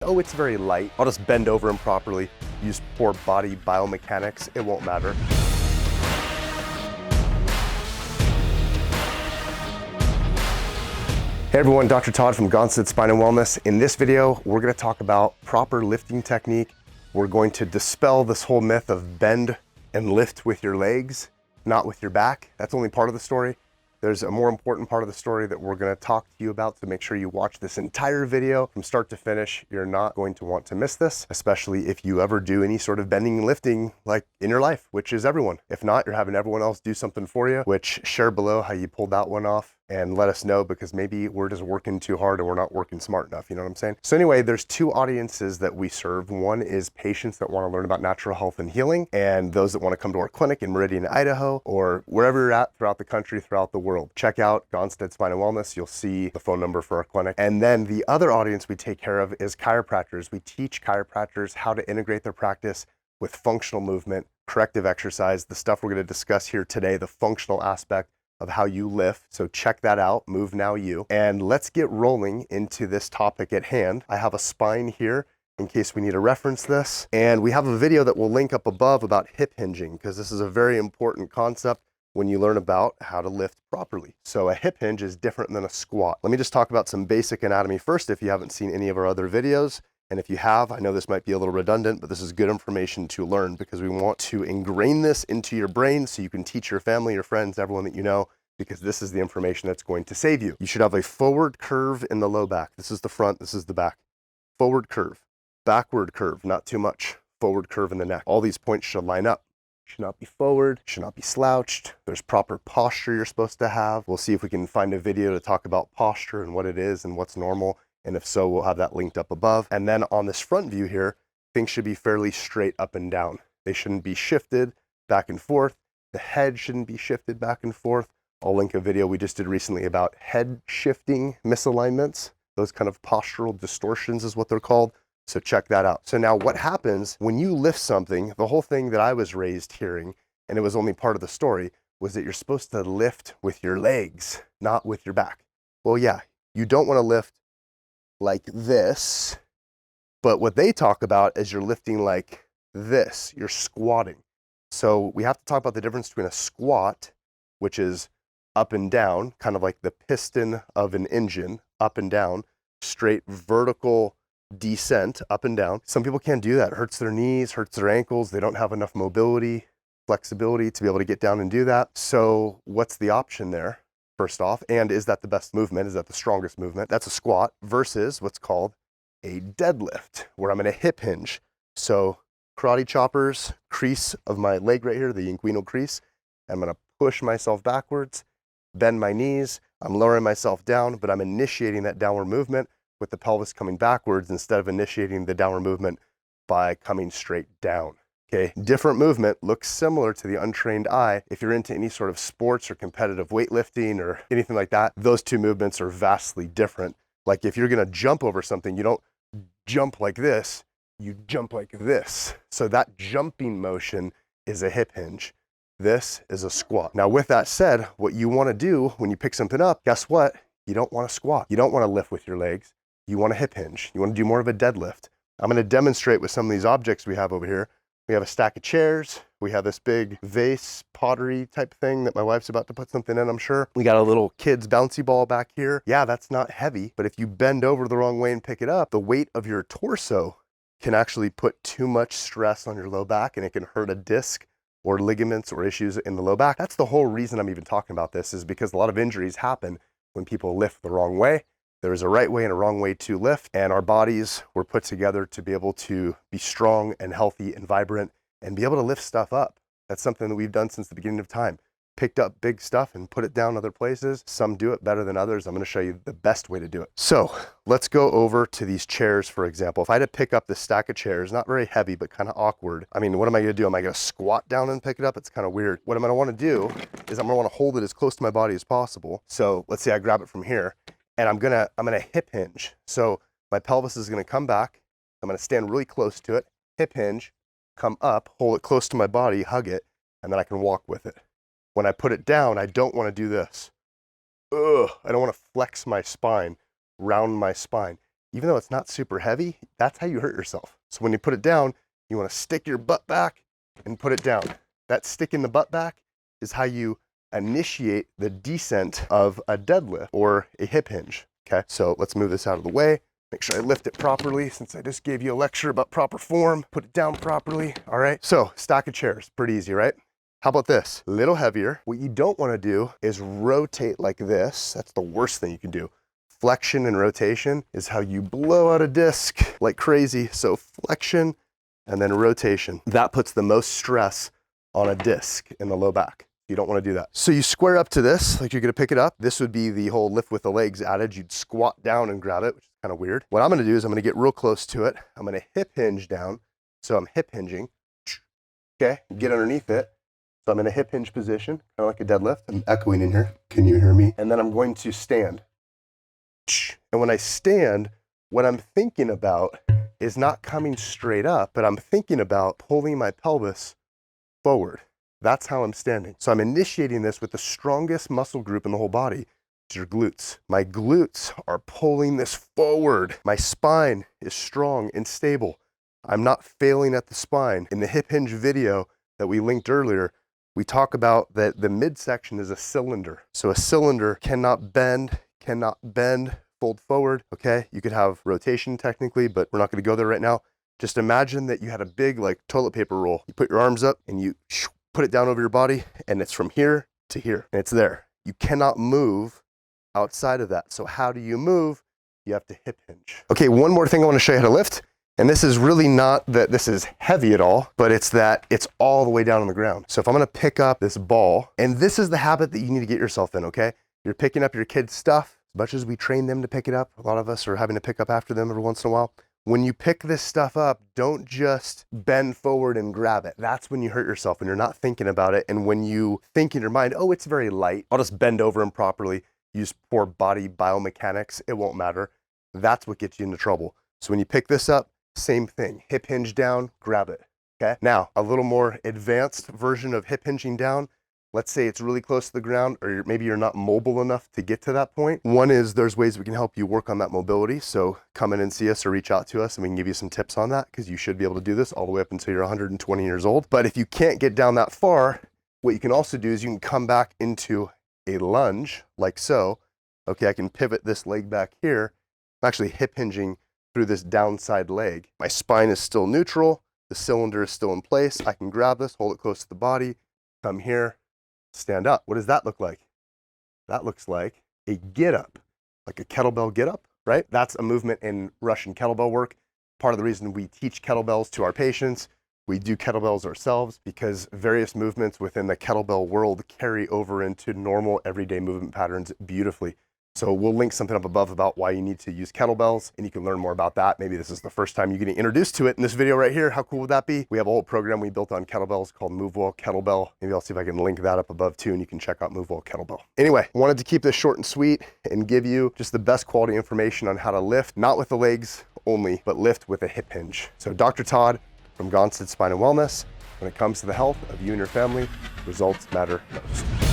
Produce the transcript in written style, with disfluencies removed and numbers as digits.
oh, it's very light, I'll just bend over improperly, use poor body biomechanics, it won't matter. Hey everyone, Dr. Todd from Gonstead Spine and Wellness. In this video, we're going to talk about proper lifting technique. We're going to dispel this whole myth of bend and lift with your legs, not with your back. That's only part of the story. There's a more important part of the story that we're going to talk to you about, so make sure you watch this entire video from start to finish. You're not going to want to miss this, especially if you ever do any sort of bending and lifting like in your life, which is everyone. If not, you're having everyone else do something for you, which share below how you pulled that one off and let us know, because maybe we're just working too hard and we're not working smart enough, you know what I'm saying? So anyway, there's two audiences that we serve. One is patients that want to learn about natural health and healing, and those that want to come to our clinic in Meridian, Idaho, or wherever you're at throughout the country, throughout the world. Check out Gonstead Spine and Wellness. You'll see the phone number for our clinic. And then the other audience we take care of is chiropractors. We teach chiropractors how to integrate their practice with functional movement, corrective exercise, the stuff we're going to discuss here today, the functional aspect of how you lift. So check that out, Move Now You. And let's get rolling into this topic at hand. I have a spine here in case we need to reference this. And we have a video that we'll link up above about hip hinging, because this is a very important concept when you learn about how to lift properly. So a hip hinge is different than a squat. Let me just talk about some basic anatomy first if you haven't seen any of our other videos. And if you have, I know this might be a little redundant, but this is good information to learn, because we want to ingrain this into your brain so you can teach your family, your friends, everyone that you know, because this is the information that's going to save you. You should have a forward curve in the low back. This is the front, this is the back. Forward curve, backward curve, not too much. Forward curve in the neck. All these points should line up. Should not be forward, should not be slouched. There's proper posture you're supposed to have. We'll see if we can find a video to talk about posture and what it is and what's normal. And if so, we'll have that linked up above. And then on this front view here, things should be fairly straight up and down. They shouldn't be shifted back and forth. The head shouldn't be shifted back and forth. I'll link a video we just did recently about head shifting misalignments. Those kind of postural distortions is what they're called. So check that out. So now what happens when you lift something, the whole thing that I was raised hearing, and it was only part of the story, was that you're supposed to lift with your legs, not with your back. Well, yeah, you don't want to lift like this, but what they talk about is you're lifting like this, you're squatting. So we have to talk about the difference between a squat, which is up and down, kind of like the piston of an engine, up and down, straight vertical descent, up and down. Some people can't do that. It hurts their knees, hurts their ankles. They don't have enough mobility, flexibility to be able to get down and do that. So what's the option there? First off, and is that the best movement? Is that the strongest movement? That's a squat versus what's called a deadlift, where I'm going to hip hinge. So karate choppers, crease of my leg right here, the inguinal crease. I'm going to push myself backwards, bend my knees. I'm lowering myself down, but I'm initiating that downward movement with the pelvis coming backwards instead of initiating the downward movement by coming straight down. Okay, different movement, looks similar to the untrained eye. If you're into any sort of sports or competitive weightlifting or anything like that, those two movements are vastly different. Like if you're gonna jump over something, you don't jump like this, you jump like this. So that jumping motion is a hip hinge. This is a squat. Now with that said, what you wanna do when you pick something up, guess what? You don't wanna squat. You don't wanna lift with your legs. You wanna hip hinge. You wanna do more of a deadlift. I'm gonna demonstrate with some of these objects we have over here. We have a stack of chairs. We have this big vase pottery type thing that my wife's about to put something in, I'm sure. We got a little kid's bouncy ball back here. Yeah, that's not heavy, but if you bend over the wrong way and pick it up, the weight of your torso can actually put too much stress on your low back, and it can hurt a disc or ligaments or issues in the low back. That's the whole reason I'm even talking about this, is because a lot of injuries happen when people lift the wrong way. There's a right way and a wrong way to lift, and our bodies were put together to be able to be strong and healthy and vibrant and be able to lift stuff up. That's something that we've done since the beginning of time. Picked up big stuff and put it down other places. Some do it better than others. I'm going to show you the best way to do it. So let's go over to these chairs, for example. If I had to pick up this stack of chairs, not very heavy, but kind of awkward. I mean, what am I going to do? Am I going to squat down and pick it up? It's kind of weird. What I'm going to want to do is I'm going to want to hold it as close to my body as possible. So let's say I grab it from here. And I'm gonna hip hinge. So my pelvis is gonna come back. I'm gonna stand really close to it, hip hinge, come up, hold it close to my body, hug it, and then I can walk with it. When I put it down, I don't wanna do this. I don't wanna flex my spine, round my spine. even though it's not super heavy, that's how you hurt yourself. So when you put it down, you want to stick your butt back and put it down. That sticking the butt back is how you initiate the descent of a deadlift or a hip hinge. Okay, so let's move this out of the way. Make sure I lift it properly since I just gave you a lecture about proper form. Put it down properly. All right, so stack of chairs, pretty easy, right? How about this? A little heavier. What you don't want to do is rotate like this. That's the worst thing you can do. Flexion and rotation is how you blow out a disc like crazy. So flexion and then rotation. That puts the most stress on a disc in the low back. You don't want to do that. So you square up to this, like you're going to pick it up. This would be the whole lift with the legs adage. You'd squat down and grab it, which is kind of weird. What I'm going to do is I'm going to get real close to it. I'm going to hip hinge down. So I'm hip hinging. Okay, get underneath it. So I'm in a hip hinge position, kind of like a deadlift. I'm echoing in here. Can you hear me? And then I'm going to stand. And when I stand, what I'm thinking about is not coming straight up, but I'm thinking about pulling my pelvis forward. That's how I'm standing. So I'm initiating this with the strongest muscle group in the whole body, which is your glutes. My glutes are pulling this forward. My spine is strong and stable. I'm not failing at the spine. In the hip hinge video that we linked earlier, we talk about that the midsection is a cylinder. So a cylinder cannot bend, fold forward, okay? You could have rotation technically, but we're not gonna go there right now. Just imagine that you had a big like toilet paper roll. You put your arms up and you put it down over your body and it's from here to here and it's there. You cannot move outside of that. So how do you move? You have to hip hinge. Okay, one more thing I wanna show you how to lift. And this is really not that this is heavy at all, but it's that it's all the way down on the ground. So if I'm gonna pick up this ball, and this is the habit that you need to get yourself in, okay? You're picking up your kids' stuff. As much as we train them to pick it up, a lot of us are having to pick up after them every once in a while. When you pick this stuff up, don't just bend forward and grab it. That's when you hurt yourself, when you're not thinking about it. And when you think in your mind, oh, it's very light, I'll just bend over improperly, use poor body biomechanics, it won't matter. That's what gets you into trouble. So when you pick this up, same thing, hip hinge down, grab it, okay? Now, a little more advanced version of hip hinging down. Let's say it's really close to the ground, or maybe you're not mobile enough to get to that point. One is there's ways we can help you work on that mobility. So come in and see us or reach out to us and we can give you some tips on that, because you should be able to do this all the way up until you're 120 years old. But if you can't get down that far, what you can also do is you can come back into a lunge like so. Okay, I can pivot this leg back here. I'm actually hip hinging through this downside leg. My spine is still neutral. The cylinder is still in place. I can grab this, hold it close to the body, come here, stand up. What does that look like? That looks like a get up, like a kettlebell get up, right? That's a movement in Russian kettlebell work. Part of the reason we teach kettlebells to our patients, we do kettlebells ourselves, because various movements within the kettlebell world carry over into normal everyday movement patterns beautifully. So we'll link something up above about why you need to use kettlebells, and you can learn more about that. Maybe this is the first time you're getting introduced to it in this video right here. How cool would that be? We have a whole program we built on kettlebells called Move Well Kettlebell. Maybe I'll see if I can link that up above too, and you can check out Move Well Kettlebell. Anyway, wanted to keep this short and sweet and give you just the best quality information on how to lift, not with the legs only, but lift with a hip hinge. So Dr. Todd from Gonstead Spine and Wellness. When it comes to the health of you and your family, results matter most.